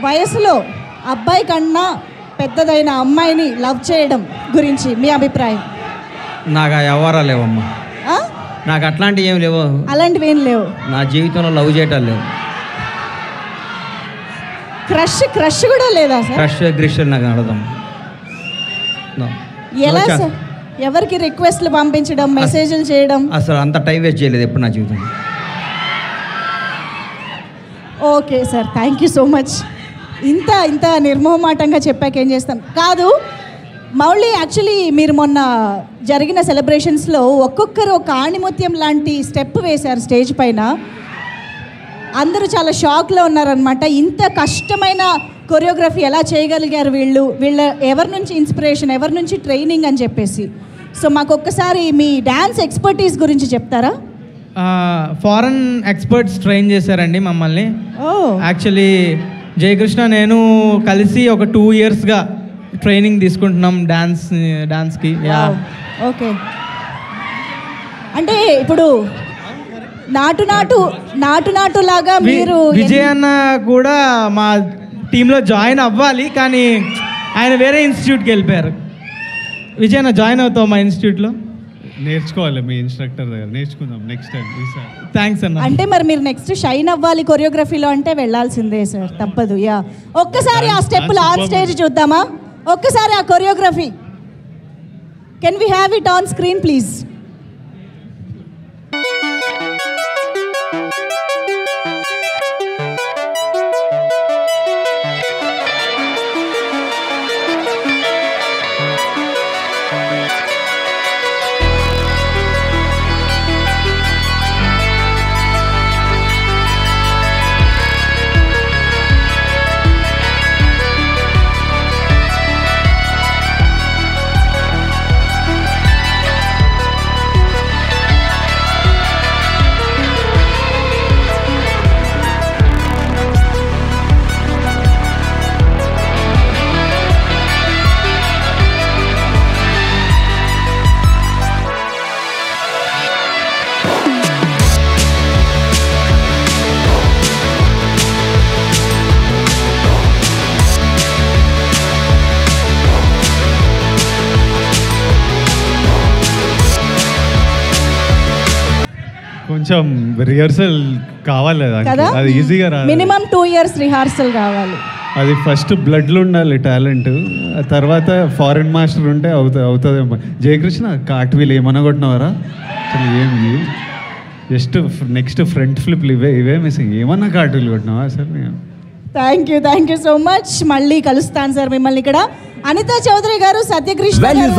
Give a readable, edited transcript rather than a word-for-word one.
వయసులో అబ్బాయి కన్నా పెద్దదైన అమ్మాయిని లవ్ చేయడం గురించి మీ అభిప్రాయం? నాకు ఆ వ్యవహారాలు లేవమ్మా, నాకు అట్లాంటివి ఏమి లేవు. అలాంటివి ఏం లేవు నా జీవితంలో, లవ్ చేయటాలు లేవు. క్రష్ కూడా లేదా సార్? క్రష్ గ్రిష్ నాకు అడదాం. ఎలా సార్? ఎవరికి రిక్వెస్ట్లు పంపించడం, మెసేజ్లు చేయడం? అసలు అంత టైం వేస్ట్ చేయలేదు ఎప్పుడు నా జీవితం. Okay sir, thank you so much. ఇంత నిర్మోహమాటంగా చెప్పాక ఏం చేస్తాం. కాదు మౌళి, యాక్చువల్లీ మీరు మొన్న జరిగిన సెలబ్రేషన్స్లో ఒక్కొక్కరు ఒక ఆణిముత్యం లాంటి స్టెప్ వేశారు స్టేజ్ పైన. అందరూ చాలా షాక్లో ఉన్నారనమాట. ఇంత కష్టమైన కొరియోగ్రఫీ ఎలా చేయగలిగారు వీళ్ళ ఎవరి నుంచి ఇన్స్పిరేషన్, ఎవరి నుంచి ట్రైనింగ్ అని చెప్పేసి. సో మాకు ఒక్కసారి మీ డ్యాన్స్ ఎక్స్పర్టీస్ గురించి చెప్తారా? ఫారెన్ ఎక్స్పర్ట్స్ ట్రైన్ చేశారండి మమ్మల్ని. యాక్చువల్లీ జయకృష్ణ నేను కలిసి ఒక 2 yearsగా ట్రైనింగ్ తీసుకుంటున్నాం డాన్స్కి. ఓకే, అంటే ఇప్పుడు నాటు లాగా మీరు విజయ్ అన్న కూడా మా టీంలో జాయిన్ అవ్వాలి, కానీ ఆయన వేరే ఇన్స్టిట్యూట్కి వెళ్ళిపోయారు. విజయ్ అన్న జాయిన్ అవుతావు మా ఇన్స్టిట్యూట్లో? నేర్చుకోవాలి మీ ఇన్స్ట్రక్టర్ దగ్గర, నేర్చుకుందాం నెక్స్ట్ టైం. థ్యాంక్స్ అన్న. అంటే మరి మీరు నెక్స్ట్ షైన్ అవ్వాలి కొరియోగ్రఫీలో అంటే వెళ్ళాల్సిందే సార్, తప్పదు. యా, ఒక్కసారి ఆ స్టెప్పులు ఆన్ స్టేజ్ చూద్దామా? ఒక్కసారి ఆ choreography can we have it on screen please? కొంచెం రిహర్సల్ కావాలి కదా, అది ఈజీగా రాదు. మినిమం 2 years రిహార్సల్ కావాలి. అది ఫస్ట్ బ్లడ్లో ఉండాలి టాలెంట్, తర్వాత ఫారెన్ మాస్టర్ ఉంటే అవుతుంది. జయకృష్ణ కార్ట్వీల్ ఏమన్నా కొట్టినవారా? అసలు ఏమి జస్ట్ నెక్స్ట్ ఫ్రంట్ ఫ్లిప్లు ఇవే మిస్సింగ్. ఏమన్నా కార్ట్వీల్ కొట్టినావా అసలు? Thank you so much. మళ్ళీ కలుస్తాను సార్ మిమ్మల్ని ఇక్కడ. అనితా చౌదరి గారు, సత్యకృష్ణ గారు